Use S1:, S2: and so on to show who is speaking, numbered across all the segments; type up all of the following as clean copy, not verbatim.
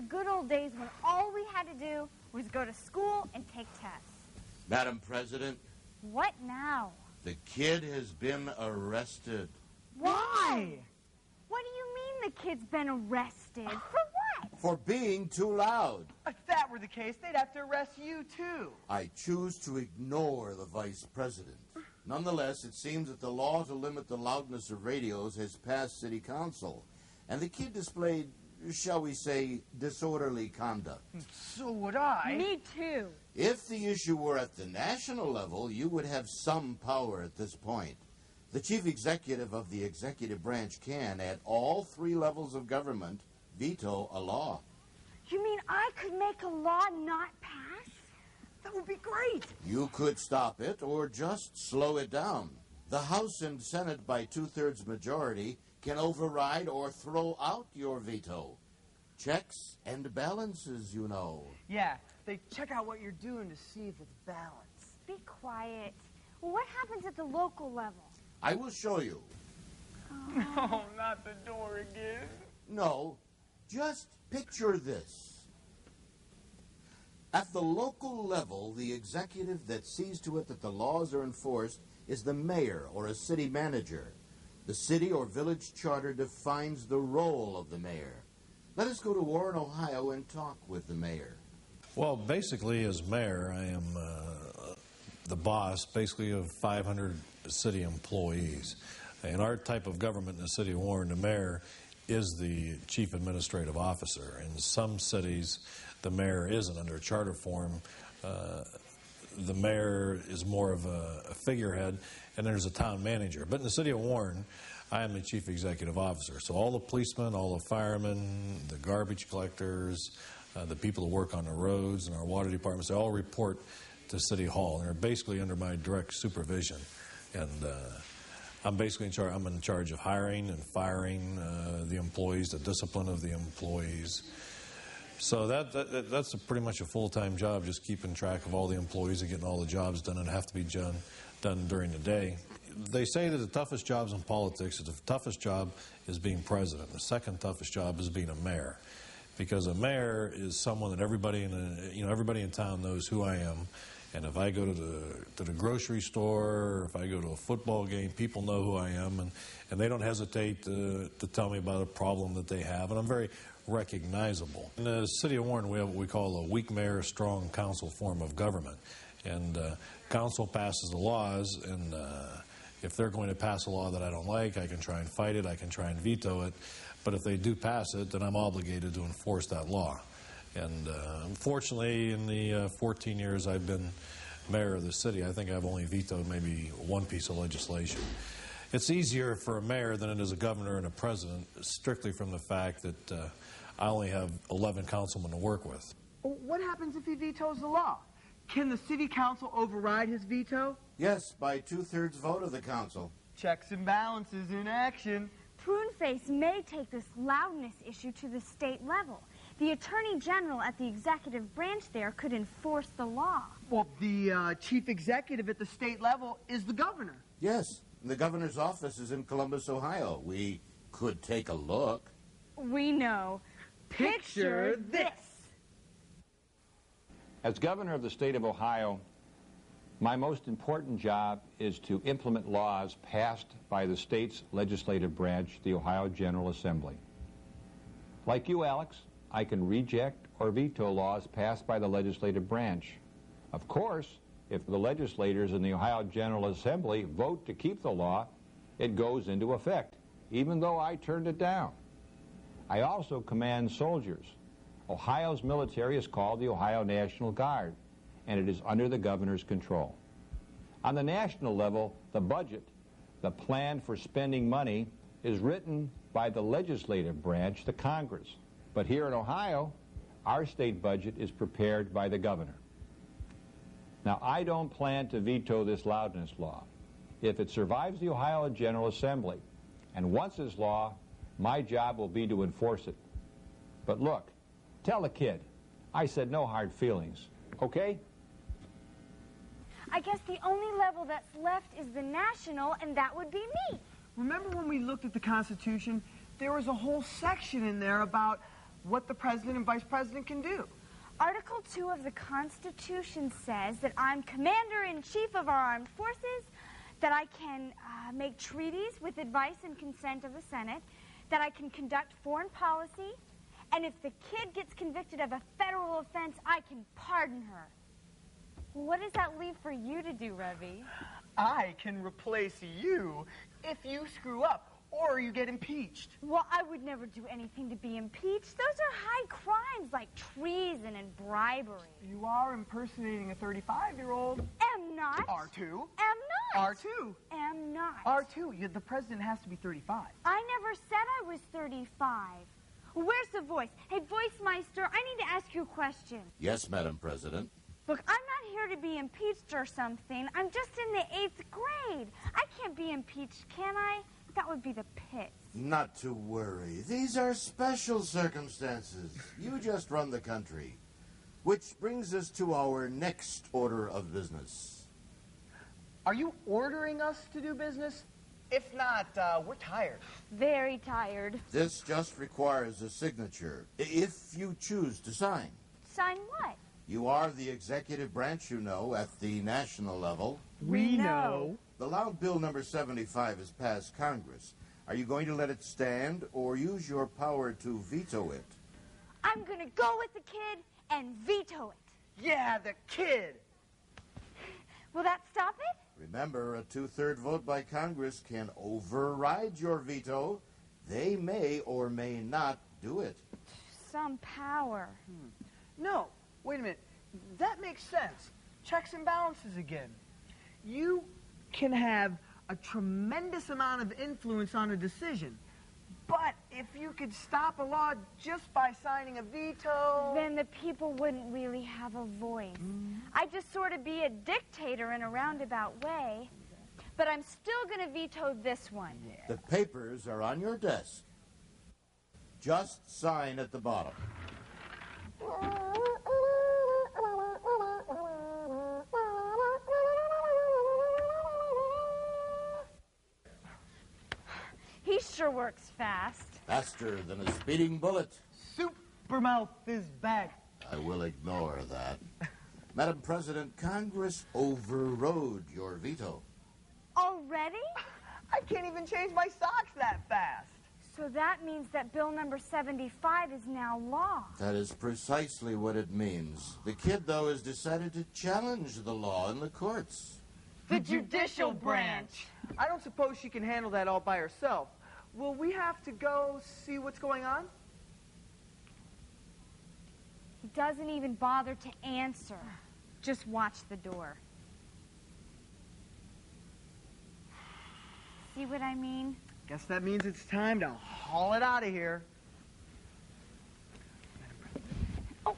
S1: good old days when all we had to do was go to school and take tests.
S2: Madam President.
S1: What now?
S2: The kid has been arrested.
S1: Why? What do you mean the kid's been arrested? For what?
S2: For being too loud.
S3: If that were the case, they'd have to arrest you, too.
S2: I choose to ignore the Vice President. Nonetheless, it seems that the law to limit the loudness of radios has passed City Council, and the kid displayed, shall we say, disorderly conduct.
S3: So would I.
S1: Me too.
S2: If the issue were at the national level, you would have some power at this point. The chief executive of the executive branch can, at all 3 levels of government, veto a law.
S1: You mean I could make a law not pass?
S3: That would be great.
S2: You could stop it or just slow it down. The House and Senate by 2/3 majority can override or throw out your veto. Checks and balances, you know.
S3: Yeah, they check out what you're doing to see if it's balanced.
S1: Be quiet. Well, what happens at the local level?
S2: I will show you.
S3: No, not the door again.
S2: No, just picture this. At the local level, the executive that sees to it that the laws are enforced is the mayor or a city manager. The city or village charter defines the role of the mayor. Let us go to Warren, Ohio, and talk with the mayor.
S4: Well, basically, as mayor, I am the boss, basically, of 500 city employees. In our type of government in the city of Warren, the mayor is the chief administrative officer. In some cities, the mayor isn't under charter form. The mayor is more of a figurehead, and there's a town manager. But in the city of Warren, I am the chief executive officer. So all the policemen, all the firemen, the garbage collectors, the people who work on the roads and our water departments, they all report to City Hall, and they're basically under my direct supervision. And I'm basically in charge. I'm in charge of hiring and firing the employees, the discipline of the employees. So that's pretty much a full-time job, just keeping track of all the employees and getting all the jobs done that have to be done during the day. They say that the toughest jobs in politics, the toughest job is being president. The second toughest job is being a mayor, because a mayor is someone that everybody in town knows who I am. And if I go to the grocery store, if I go to a football game, people know who I am, and they don't hesitate to tell me about a problem that they have, and I'm very recognizable. In the city of Warren, we have what we call a weak mayor, strong council form of government. And council passes the laws, and if they're going to pass a law that I don't like, I can try and fight it, I can try and veto it. But if they do pass it, then I'm obligated to enforce that law. And unfortunately, in the 14 years I've been mayor of the city, I think I've only vetoed maybe one piece of legislation. It's easier for a mayor than it is a governor and a president, strictly from the fact that I only have 11 councilmen to work with.
S3: What happens if he vetoes the law? Can the city council override his veto?
S2: Yes, by 2/3 vote of the council.
S3: Checks and balances in action.
S1: Pruneface may take this loudness issue to the state level. The Attorney General at the executive branch there could enforce the law.
S3: Well, the chief executive at the state level is the governor.
S2: Yes, the governor's office is in Columbus, Ohio. We could take a look.
S1: We know. Picture this.
S5: As governor of the state of Ohio, my most important job is to implement laws passed by the state's legislative branch, the Ohio General Assembly. Like you, Alex, I can reject or veto laws passed by the legislative branch. Of course, if the legislators in the Ohio General Assembly vote to keep the law, it goes into effect, even though I turned it down. I also command soldiers. Ohio's military is called the Ohio National Guard, and it is under the governor's control. On the national level, the budget, the plan for spending money, is written by the legislative branch, the Congress. But here in Ohio, our state budget is prepared by the governor. Now, I don't plan to veto this loudness law. If it survives the Ohio General Assembly, and once it's law, my job will be to enforce it. But look, tell the kid, I said no hard feelings, okay?
S1: I guess the only level that's left is the national, and that would be me.
S3: Remember when we looked at the Constitution? There was a whole section in there about what the president and vice president can do.
S1: Article 2 of the Constitution says that I'm Commander-in-Chief of our armed forces, that I can make treaties with advice and consent of the Senate, that I can conduct foreign policy, and if the kid gets convicted of a federal offense, I can pardon her. What does that leave for you to do, Ravi?
S3: I can replace you if you screw up or you get impeached.
S1: Well, I would never do anything to be impeached. Those are high crimes like treason and bribery.
S3: You are impersonating a 35-year-old.
S1: Am not.
S3: R2.
S1: Am not.
S3: R2.
S1: Am not.
S3: R2. The president has to be 35.
S1: I never said I was 35. Where's the voice? Hey, Voice Meister, I need to ask you a question.
S2: Yes, Madam President.
S1: Look, I'm not here to be impeached or something. I'm just in the 8th grade. I can't be impeached, can I? That would be the pits.
S2: Not to worry. These are special circumstances. You just run the country. Which brings us to our next order of business.
S3: Are you ordering us to do business? If not, we're tired.
S1: Very tired.
S2: This just requires a signature, if you choose to sign.
S1: Sign what?
S2: You are the executive branch, you know, at the national level.
S3: We know.
S2: The loud bill number 75 has passed Congress. Are you going to let it stand or use your power to veto it?
S1: I'm going to go with the kid and veto it.
S3: Yeah, the kid.
S1: Will that stop it?
S2: Remember, a 2/3 vote by Congress can override your veto. They may or may not do it.
S1: Some power.
S3: No, wait a minute. That makes sense. Checks and balances again. You can have a tremendous amount of influence on a decision. But if you could stop a law just by signing a veto...
S1: Then the people wouldn't really have a voice. I'd just sort of be a dictator in a roundabout way. But I'm still going to veto this one.
S2: The papers are on your desk. Just sign at the bottom.
S1: He sure works fast.
S2: Faster than a speeding bullet.
S3: Supermouth is back.
S2: I will ignore that. Madam President, Congress overrode your veto.
S1: Already?
S3: I can't even change my socks that fast.
S1: So that means that bill number 75 is now law.
S2: That is precisely what it means. The kid, though, has decided to challenge the law in the courts.
S1: The judicial branch.
S3: I don't suppose she can handle that all by herself. Will we have to go see what's going on?
S1: He doesn't even bother to answer. Just watch the door. See what I mean?
S3: Guess that means it's time to haul it out of here.
S1: Oh.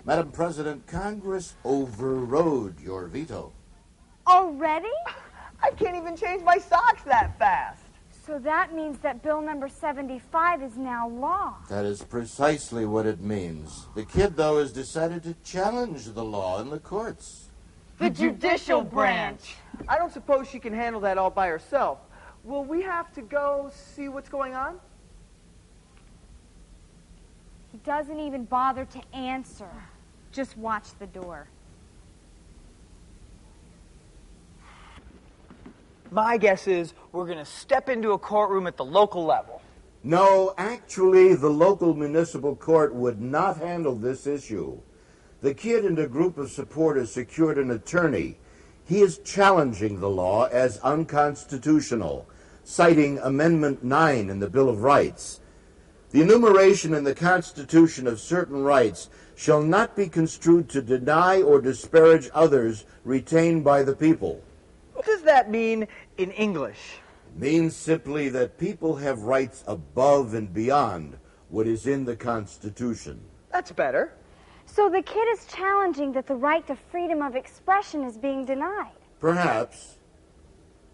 S2: Madam President, Congress overrode your veto.
S1: Already?
S3: I can't even change my socks that fast.
S1: So that means that bill number 75 is now law.
S2: That is precisely what it means. The kid, though, has decided to challenge the law in the courts.
S1: The judicial branch.
S3: I don't suppose she can handle that all by herself. Will we have to go see what's going on?
S1: He doesn't even bother to answer. Just watch the door.
S3: My guess is we're going to step into a courtroom at the local level.
S2: No, actually, the local municipal court would not handle this issue. The kid and a group of supporters secured an attorney. He is challenging the law as unconstitutional, citing Amendment 9 in the Bill of Rights. The enumeration in the Constitution of certain rights shall not be construed to deny or disparage others retained by the people.
S3: What does that mean in English?
S2: It means simply that people have rights above and beyond what is in the Constitution.
S3: That's better.
S1: So the kid is challenging that the right to freedom of expression is being denied.
S2: Perhaps.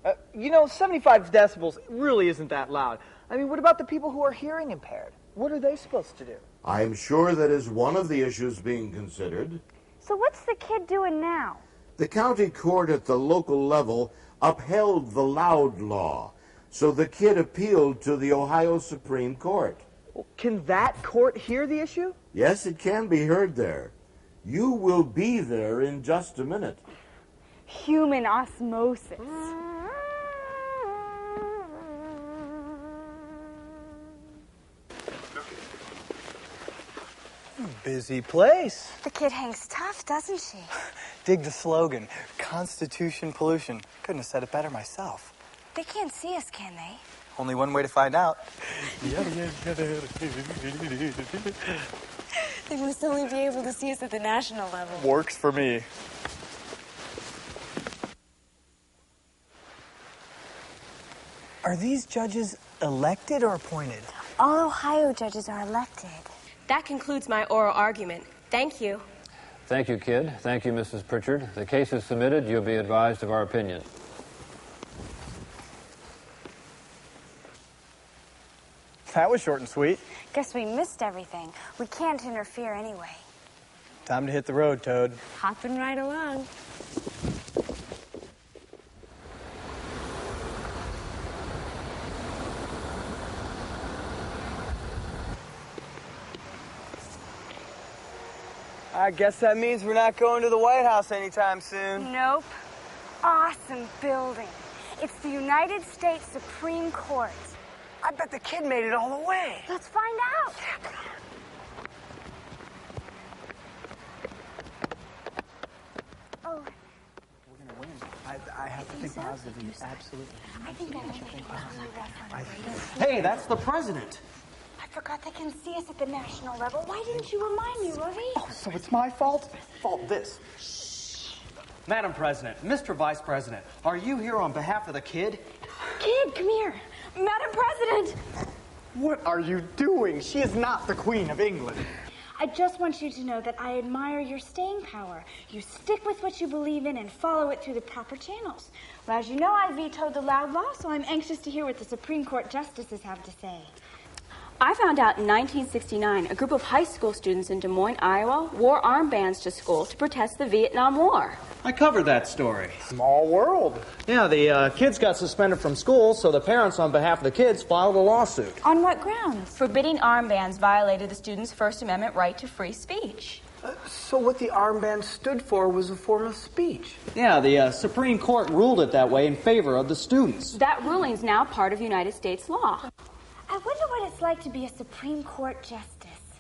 S3: 75 decibels really isn't that loud. I mean, what about the people who are hearing impaired? What are they supposed to do?
S2: I am sure that is one of the issues being considered.
S1: So what's the kid doing now?
S2: The county court at the local level upheld the loud law, so the kid appealed to the Ohio Supreme Court.
S3: Well, can that court hear the issue?
S2: Yes, it can be heard there. You will be there in just a minute.
S1: Human osmosis.
S6: Busy place.
S7: The kid hangs tough, doesn't she?
S6: Dig the slogan, Constitution Pollution. Couldn't have said it better myself.
S7: They can't see us, can they?
S6: Only one way to find out.
S7: They must only be able to see us at the national level.
S6: Works for me. Are these judges elected or appointed?
S7: All Ohio judges are elected.
S8: That concludes my oral argument. Thank you.
S9: Thank you, kid. Thank you, Mrs. Pritchard. The case is submitted. You'll be advised of our opinion.
S6: That was short and sweet.
S7: Guess we missed everything. We can't interfere anyway.
S6: Time to hit the road, Toad.
S7: Hopping right along.
S3: I guess that means we're not going to the White House anytime soon.
S1: Nope. Awesome building. It's the United States Supreme Court.
S3: I bet the kid made it all the way.
S1: Let's find out. Oh.
S6: We're going to win. I have to think positively. Absolutely.
S1: I think that
S10: Hey, that's the president.
S1: I forgot they can see us at the national level. Why didn't you remind me, Ravi?
S10: Oh, so it's my fault? Fault this. Shh. Madam President, Mr. Vice President, are you here on behalf of the kid?
S1: Kid, come here. Madam President!
S10: What are you doing? She is not the Queen of England.
S1: I just want you to know that I admire your staying power. You stick with what you believe in and follow it through the proper channels. Well, as you know, I vetoed the loud law, so I'm anxious to hear what the Supreme Court justices have to say.
S8: I found out in 1969 a group of high school students in Des Moines, Iowa, wore armbands to school to protest the Vietnam War.
S10: I covered that story.
S3: Small world.
S10: Yeah, the kids got suspended from school, so the parents, on behalf of the kids, filed a lawsuit.
S8: On what grounds? Forbidding armbands violated the students' First Amendment right to free speech.
S3: So what the armband stood for was a form of speech.
S10: Yeah, the Supreme Court ruled it that way in favor of the students.
S8: That ruling is now part of United States law.
S1: I wonder what it's like to be a Supreme Court justice.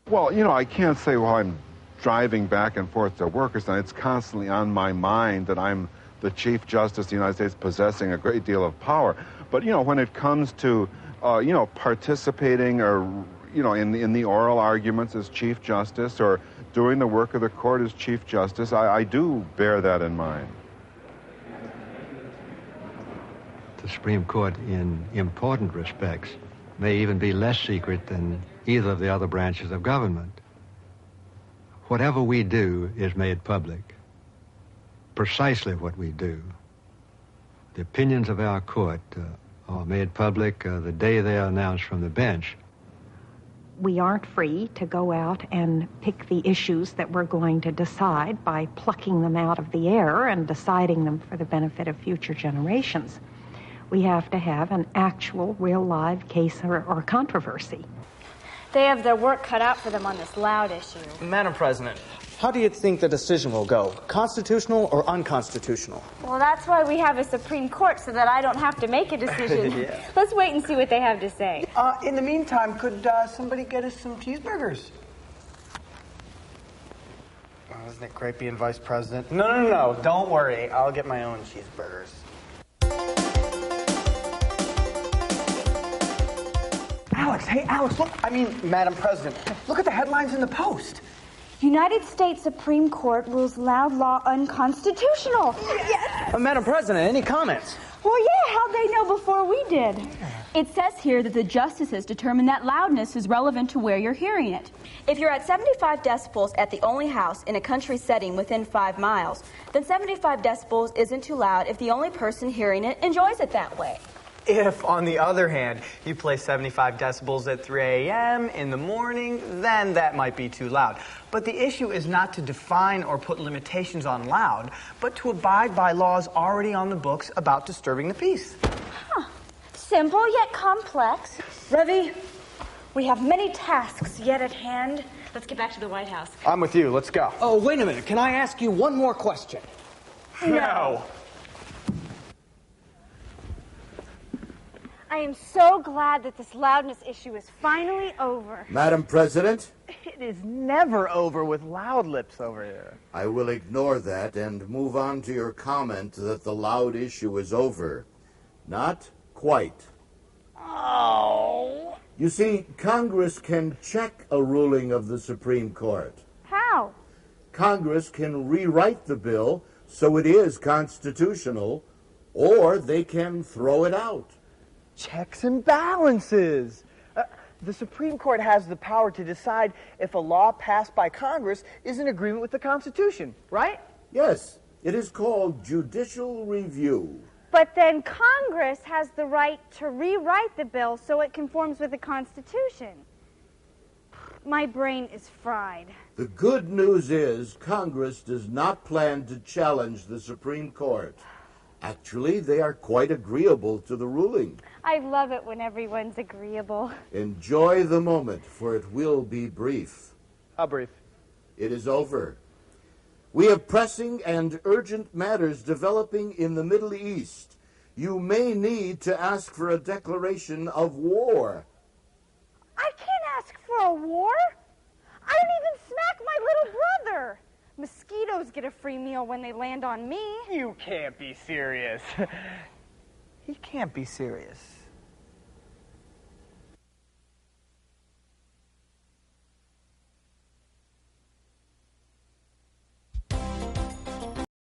S11: Well, I can't say while I'm driving back and forth to work or something, it's constantly on my mind that I'm the Chief Justice of the United States possessing a great deal of power. But, when it comes to, participating or, in the oral arguments as Chief Justice or doing the work of the court as Chief Justice, I do bear that in mind.
S12: The Supreme Court, in important respects, may even be less secret than either of the other branches of government. Whatever we do is made public. precisely what we do. The opinions of our court are made public the day they are announced from the bench.
S13: We aren't free to go out and pick the issues that we're going to decide by plucking them out of the air and deciding them for the benefit of future generations. We have to have an actual, real live case or controversy.
S1: They have their work cut out for them on this loud issue.
S10: Madam President, how do you think the decision will go? Constitutional or unconstitutional?
S1: Well, that's why we have a Supreme Court, so that I don't have to make a decision.
S10: Yeah.
S1: Let's wait and see what they have to say.
S3: In the meantime, could somebody get us some cheeseburgers?
S10: Oh, isn't it great being vice president? No. Don't worry. I'll get my own cheeseburgers.
S3: Alex, look. Madam President, look at the headlines in the Post.
S1: United States Supreme Court rules loud law unconstitutional.
S10: Yes. Madam President, any comments?
S8: Well, yeah, how'd they know before we did? It says here that the justices determine that loudness is relevant to where you're hearing it. If you're at 75 decibels at the only house in a country setting within 5 miles, then 75 decibels isn't too loud if the only person hearing it enjoys it that way.
S10: If, on the other hand, you play 75 decibels at 3 a.m. in the morning, then that might be too loud. But the issue is not to define or put limitations on loud, but to abide by laws already on the books about disturbing the peace.
S1: Simple yet complex. Ravi, we have many tasks yet at hand. Let's get back to the White House.
S10: I'm with you. Let's go. Oh, wait a minute. Can I ask you one more question? No.
S1: I am so glad that this loudness issue is finally over.
S2: Madam President?
S3: It is never over with loud lips over here.
S2: I will ignore that and move on to your comment that the loud issue is over. Not quite.
S3: Oh.
S2: You see, Congress can check a ruling of the Supreme Court.
S1: How?
S2: Congress can rewrite the bill so it is constitutional, or they can throw it out.
S3: Checks and balances. The Supreme Court has the power to decide if a law passed by Congress is in agreement with the Constitution, right?
S2: Yes, it is called judicial review.
S1: But then Congress has the right to rewrite the bill so it conforms with the Constitution. My brain is fried.
S2: The good news is Congress does not plan to challenge the Supreme Court. Actually, they are quite agreeable to the ruling.
S1: I love it when everyone's agreeable.
S2: Enjoy the moment, for it will be brief.
S3: How brief?
S2: It is over. We have pressing and urgent matters developing in the Middle East. You may need to ask for a declaration of war.
S1: I can't ask for a war. I don't even smack my little brother. Mosquitoes get a free meal when they land on me.
S3: You can't be serious. He can't be serious.